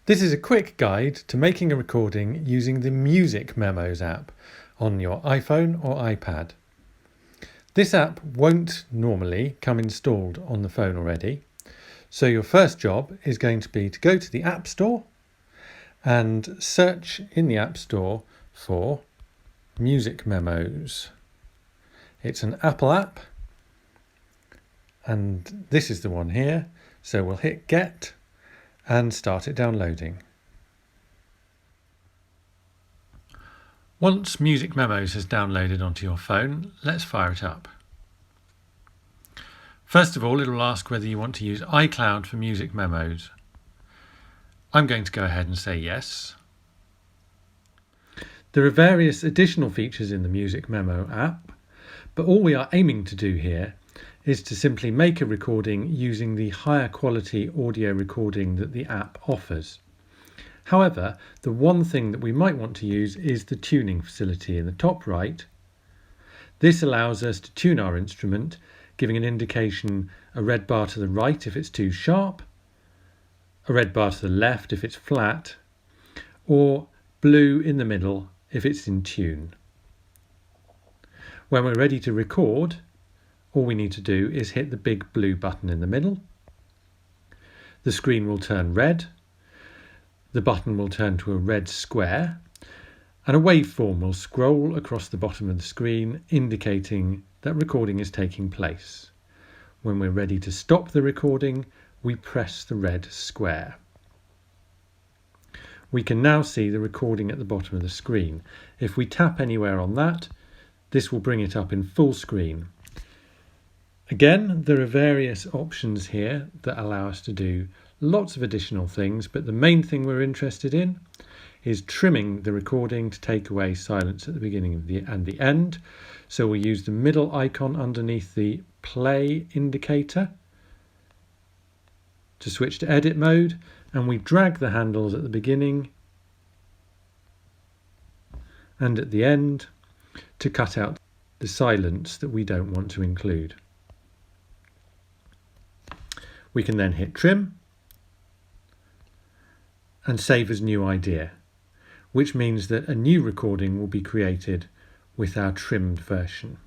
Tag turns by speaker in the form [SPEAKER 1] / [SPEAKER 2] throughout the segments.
[SPEAKER 1] This is a quick guide to making a recording using the Music Memos app on your iPhone or iPad. This app won't normally come installed on the phone already, so your first job is going to be to go to the App Store and search in the App Store for Music Memos. It's an Apple app, and this is the one here, so we'll hit Get and start it downloading. Once Music Memos has downloaded onto your phone, let's fire it up. First of all, it will ask whether you want to use iCloud for Music Memos. I'm going to go ahead and say yes. There are various additional features in the Music Memo app, but all we are aiming to do here is to simply make a recording using the higher quality audio recording that the app offers. However, the one thing that we might want to use is the tuning facility in the top right. This allows us to tune our instrument, giving an indication a red bar to the right if it's too sharp, a red bar to the left if it's flat, or blue in the middle if it's in tune. When we're ready to record, all we need to do is hit the big blue button in the middle. The screen will turn red, the button will turn to a red square, and a waveform will scroll across the bottom of the screen indicating that recording is taking place. When we're ready to stop the recording, we press the red square. We can now see the recording at the bottom of the screen. If we tap anywhere on that, this will bring it up in full screen. Again, there are various options here that allow us to do lots of additional things, but the main thing we're interested in is trimming the recording to take away silence at the beginning and the end. So we'll use the middle icon underneath the play indicator to switch to edit mode, and we drag the handles at the beginning and at the end to cut out the silence that we don't want to include. We can then hit trim and save as new idea, which means that a new recording will be created with our trimmed version.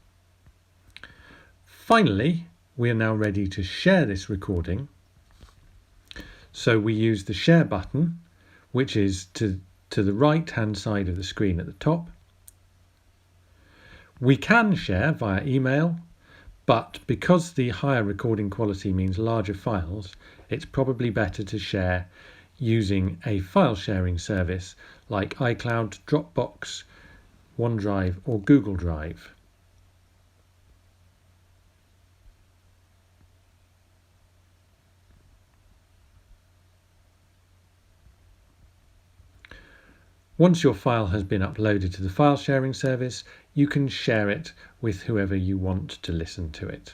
[SPEAKER 1] Finally, we are now ready to share this recording. So we use the share button, which is to the right hand side of the screen at the top. We can share via email, but because the higher recording quality means larger files, it's probably better to share using a file sharing service like iCloud, Dropbox, OneDrive or Google Drive. Once your file has been uploaded to the file sharing service, you can share it with whoever you want to listen to it.